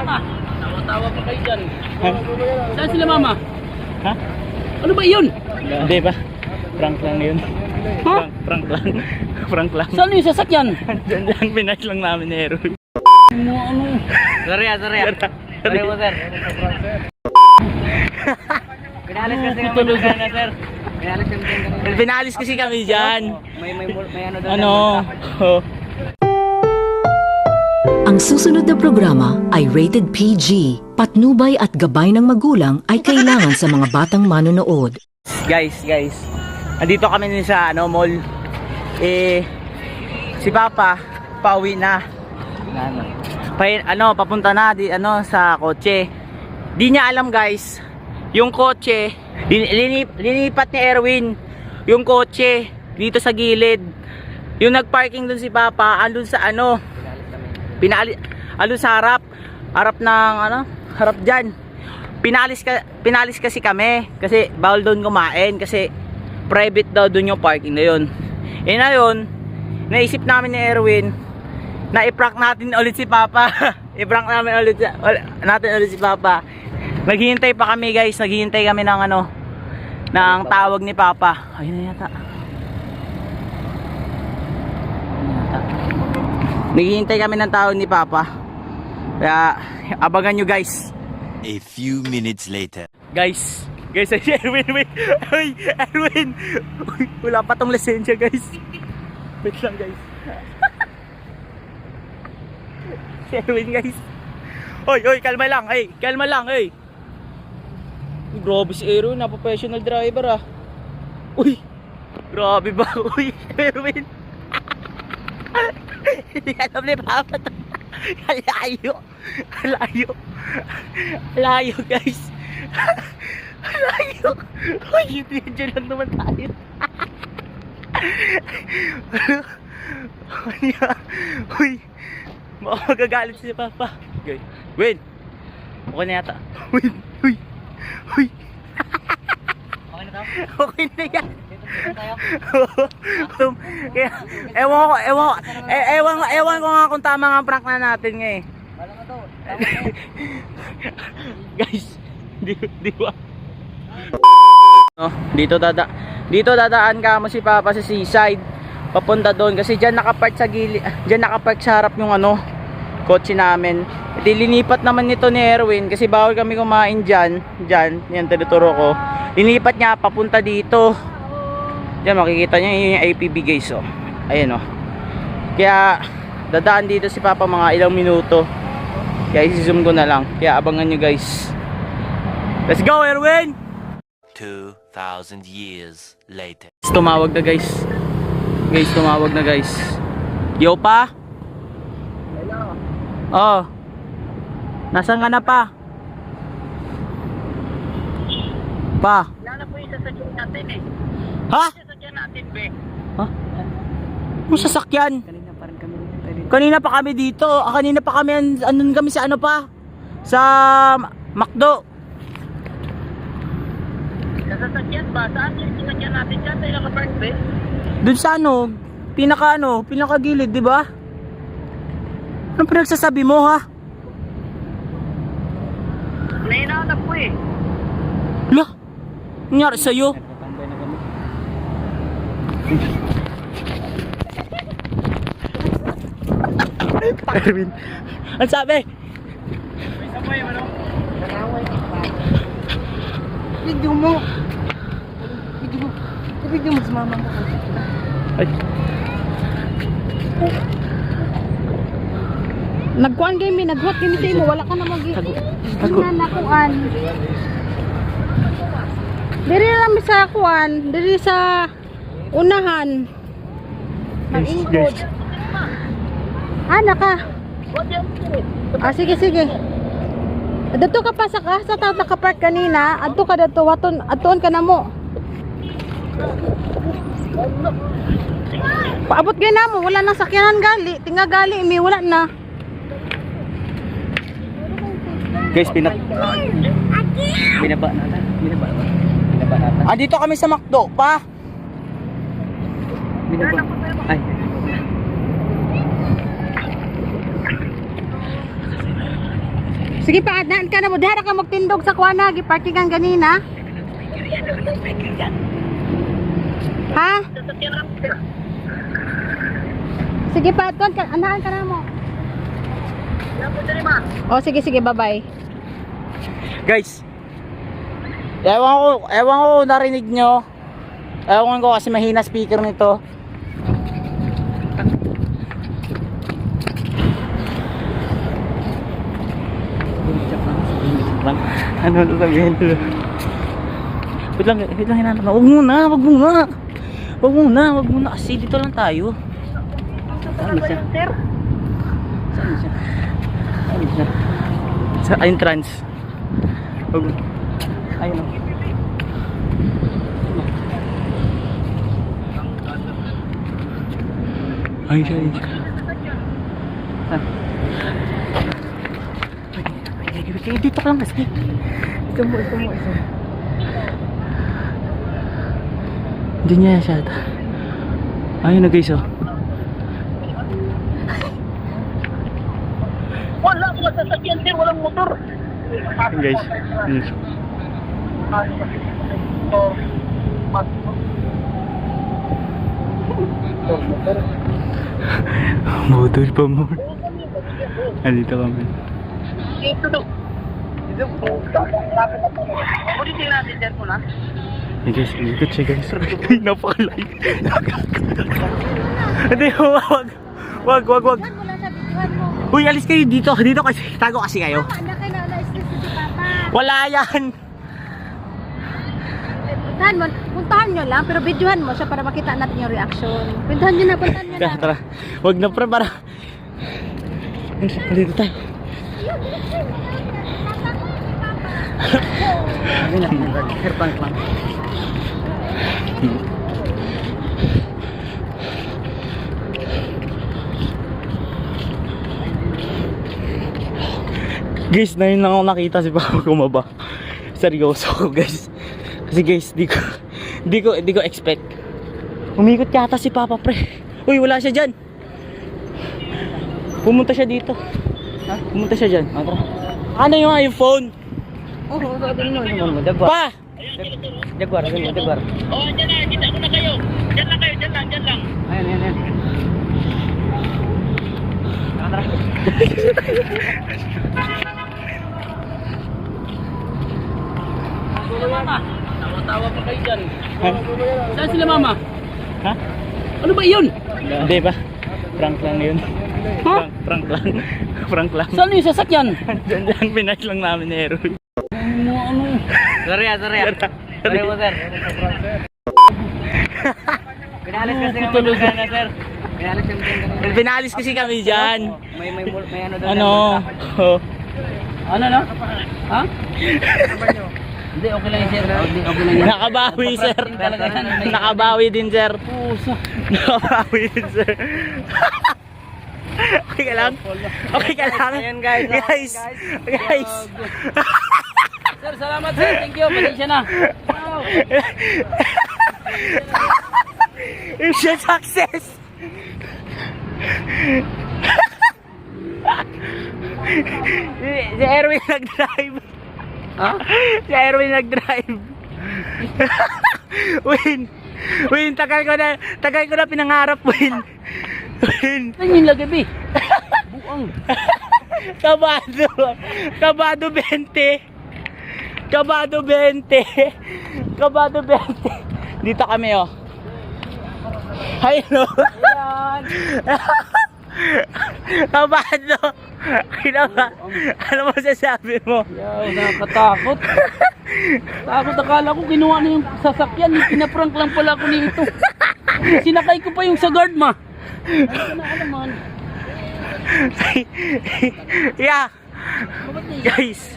Mama, tawa-tawa pa kayo dyan. Saan sila mama? Ha? Ano ba yun? Hindi ba? Prank lang yun. Ha? Prank lang. Prank lang. Saan yung sasakyan? Diyan lang, pinag lang namin ni Erwin. Ano? Sorry mo, sir. Pinalis kasi kami ng gana, sir. Pinalis kasi kami dyan. May ano daw. Ano? Oh. Ang susunod na programa ay rated PG. Patnubay at gabay ng magulang ay kailangan sa mga batang manonood. Guys. Andito kami sa mall. Si Papa pauwi na. Papunta na sa kotse. Di niya alam, guys. Yung kotse, linipat ni Erwin yung kotse dito sa gilid. Yung nagparking dun si Papa, andun sa andun sa harap ng harap dyan. Pinalis kasi kami kasi bawal doon kumain kasi private daw doon yung parking na yun. Ngayon, naisip namin ni Erwin na i-prank natin ulit si Papa. I-prank namin ulit si Papa. Naghihintay pa kami, guys. Naghihintay kami ng ng tawag ni Papa. Ayun na yata. Naghihintay kami ng tawag ni Papa. Kaya abangan nyo, guys. A few minutes later. Guys, Erwin, wait. Ay, Erwin. Uy, wala pa tong lisensya, guys. Wait lang, guys. Si Erwin, guys. Oy, kalma lang, hey. Grabe si Erwin, professional driver ah. Uy, grabe ba? Uy, Erwin. Hindi alam ni Papa to. Alayo, guys. Alayo. Uy, dyan lang naman tayo. Uy, baka magagalit si Papa. Okay. Win. Okay na yata. Win. Uy. Okay na daw? Okay na yan. Dito Kaya, ewan ko nga kung tama nga prank na natin nga eh. Wala ka daw. Guys, di ba? Dito dadaan ka mo si Papa sa seaside. Papunta doon kasi diyan nakapark sa gilid, diyan nakapark sa harap yung kotse namin. Linipat naman nito ni Erwin kasi bawal kami kumain diyan, yan tinuturo ko. Linipat niya papunta dito. Diyan makikita niyo yung APB, guys, oh. Ayun, oh. Kaya dadaan dito si Papa mga ilang minuto. Kaya i-zoom ko na lang. Kaya abangan niyo, guys. Let's go, Erwin. 2,000 years later. Tumawag na, guys. Tumawag na, guys. Yo, pa? Oh. Nasaan ka na, pa? Pa? Wala na po yung sasakyan natin eh. Ha? Sasakyan natin, be. Ha? Yung sasakyan? Kanina pa rin kami. Kanina pa kami dito. Kanina pa kami, andun kami sa pa? Sa McDo. Sa sasakyan ba? Saan yung sasakyan natin dyan? Tayo nakapark, be? Dun sa pinaka gilid, di ba? Anong pinagsasabi mo, ha? Nahinanap po eh. Lah, nangyari sa'yo? Nagtatambay na kami. Erwin, ang sabi? Video mo sa mama mo. Ay, Nagkuhan kayo, naghuwat kayo sa imo, wala ka na tago. Tingnan na kuan. Diri lang sa kuan, diri sa unahan. Mag-ingkod. Naka. Sige. Adto ka pa sa taot nakapark kanina, adto ka dito, atuon ka na mo. Paabot kayo na mo, wala nang sakyanan gali, tinga gali, wala na. guys, binaba natin. Dito kami sa McDo, pa. Ay. Sige pa, daan ka na mo. Dahara ka magtindog sa kuwana. Giparkingan ganina. Ha? Sasakyan namin, sir. Sige pa, doon ka. Anaan ka na mo. Yan po, sir, ma. O, sige, bye-bye. Guys, ewan ko kung narinig nyo. Ewan ko kasi mahina speaker nito. Ano sabihin ko? Wait lang hinanap na. Wag muna kasi dito lang tayo. Saan ba yun, sir? Saan siya? Sa entrance. Ayun o. Ayun siya. Dito ka lang kasi. Ito mo. Hindi niya siya. Ayun na guys oh. Wala mga sasakyan, sir. Walang motor. Guys. Motor pa mo. Andito kami. Dito do. Bulitin natin dyan po na. Hey guys, ikot siya guys. Napakalayo. Hindi, wag. Wala sa videohan mo. Uy, alis kayo dito. Dito kasi, tago kasi kayo. Tama na kayo na-stress si Papa. Wala yan. Puntahan nyo lang, pero videohan mo siya para makita natin yung reaction. Puntahan nyo na. Tara. Wag na pre, para. Dito tayo. Guys, na yun lang ako nakita si Papa kumaba. Seryoso ko guys. Kasi guys, di ko expect. Umikot yata si Papa pre. Uy, wala siya dyan. Pumunta siya dito. Ha? Pumunta siya dyan. Ano yung iPhone? Oo, sabi mo. Jaguar. Pa! Jaguar. Oh, dyan na. Kita ko na kayo. Dyan lang kayo. Dyan lang. Ayan. Mama, tawa-tawa pa kayo dyan. Saan sila mama? Ha? Ano ba yun? Hindi ba? Prank lang yun. Ha? Prank lang. Saan yung sasakyan? Diyan pinay lang namin ni Hero. Sorry. Sorry mo, sir. Pinalis kasi kami doon na, sir. Pinalis kasi kami dyan. May ano doon. Ano? Oh. Ano, no? Ha? Hindi, okay lang yun, sir. Okay lang yun. Nakabawi, sir. Talaga yan. Nakabawi din, sir. Pusa. Nakabawi din, sir. Okay ka lang? Okay ka lang? Ayan, guys. Guys. Sir, salamat, sir. Thank you. Pasensya na. Mission success! Si Erwin nag-drive. Ha? Si Erwin nag-drive. Win, tagal ko na pinangarap, Win. Saan yung lagabi? Buang. Kabado 20. Dito kami, oh. Hi, no. Kabado. Ano mo sasabi mo? Yaw, nakakatakot. Takot, akala ko kinuha na yung sasakyan. Pinaprank lang pala ako nito. Sinakay ko pa yung sa guard, ma. Ano na alaman? Yeah. Guys.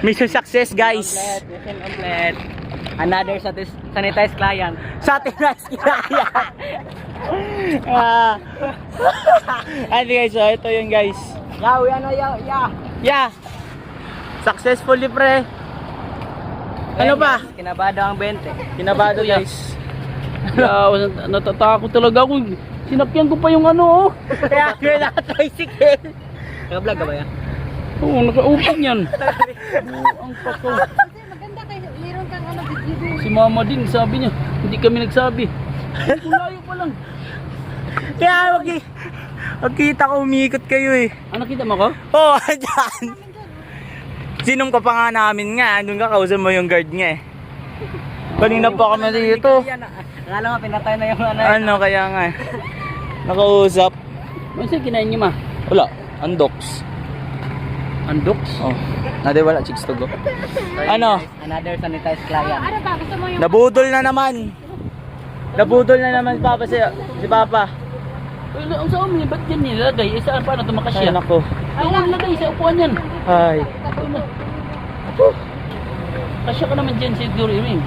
Mission success, guys. Mission complete. Another sanitized client. Sa atin na kinaya. Ano guys, so ito yun guys. Yaw, Yeah. Successfully, pre. Ano pa? Kinabado ang 20. Kinabado, guys. Yaw, natatakot talaga ako. Sinakyan ko pa yung ano, oh. Kaya naka-tricycle. Naka-vlog ka ba yan? Oo, naka-open yan. Ang pako. Kasi maganda kayo. Meron kang ano, video. Si mama din, sabi niya, hindi kami nagsabi. Kulayo pa lang. Kaya magkita ko umikot kayo eh. Ah, nakita mo ko? Oo, dyan. Sinong ka pa nga namin nga. Doon ka kausap mo yung guard nga eh. Kanina pa kami dito. Akala mo, pinatay na yung Ano kaya nga eh. Nakausap. Ano siya kinain niyo, ma? Wala. Undox. Undox? Oh. Naday wala chicks to go. Ano? Another sanitized client. Ano ba? Gusto mo yung... Nabudol na naman. Nabudol na naman Papa si Papa. Well, ang sa amin, ba't yan nilagay? Eh, saan paano tumakasya? Ay nako. Ay, nilagay sa upuan yan. Ay. Kasya ka naman dyan siguro yun.